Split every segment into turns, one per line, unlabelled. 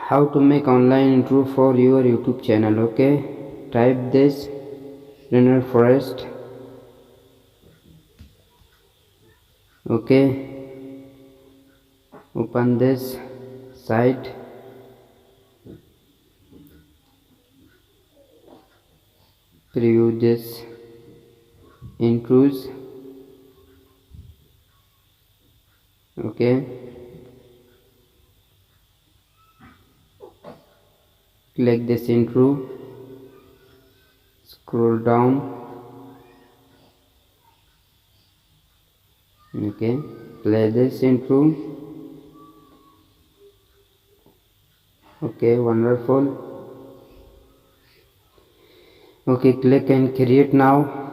how to make online intro for your YouTube channel. Okay, type this runner forest. Okay, open this site, preview this intros. Okay, click this intro, scroll down. Okay, play this intro. Okay, wonderful. Okay, click and create now.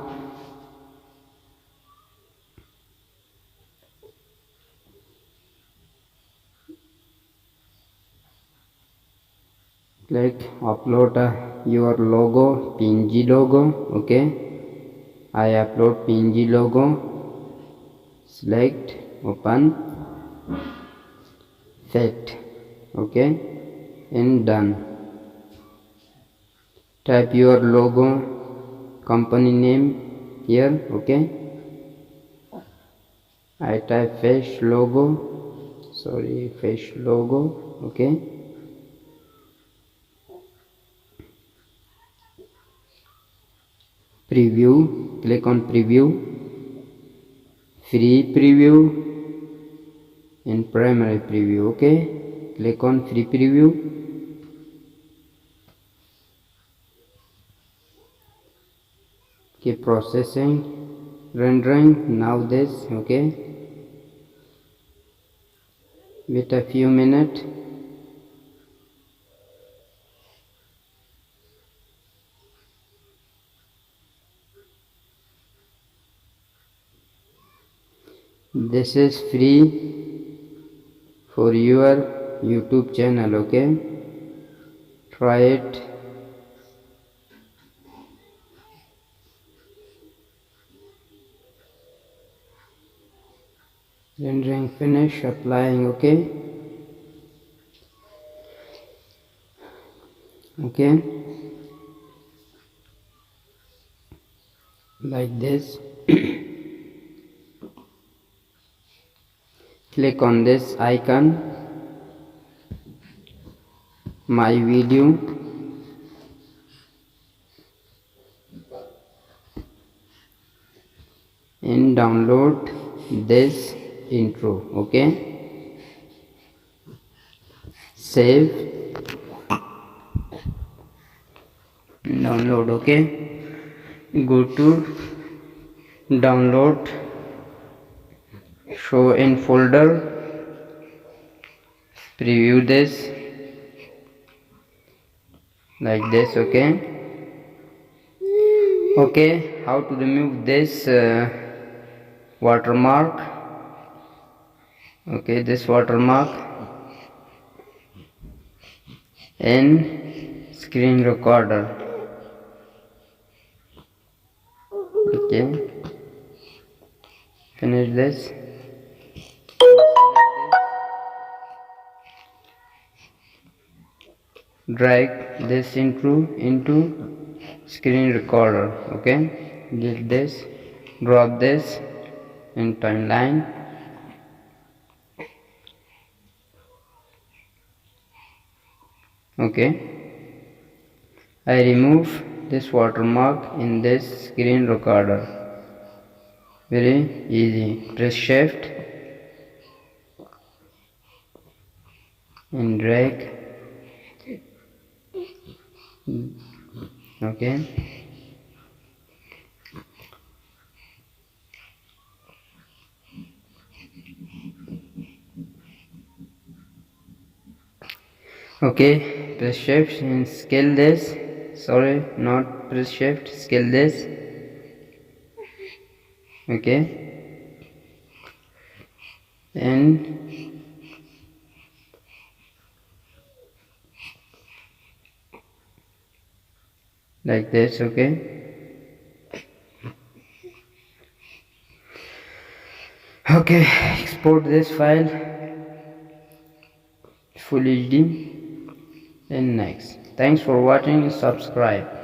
Click upload your logo, png logo. Okay, I upload png logo. Select, open, set. Okay, and done. Type your logo, company name here. Okay, I type fish logo. Fish logo. Okay, preview. Click on preview, free preview and primary preview. Okay, click on free preview. Okay, processing, rendering. Now this. Okay, wait a few minutes. This is free for your YouTube channel. Okay, try it. Rendering finish, applying. Okay, okay, like this. Click on this icon, my video, and download this intro. Okay, save, download. Okay, go to download, show in folder, preview this like this. Okay, okay, how to remove this watermark. Okay, this watermark in screen recorder. Okay, finish this. Drag this into screen recorder. Okay, get this, drop this in timeline. Okay, I remove this watermark in this screen recorder. Very easy. Press shift and drag. Okay, okay, press shift and scale this. Not press shift, scale this. Okay, and like this. Okay, okay, export this file full HD. in next. Thanks for watching. Subscribe.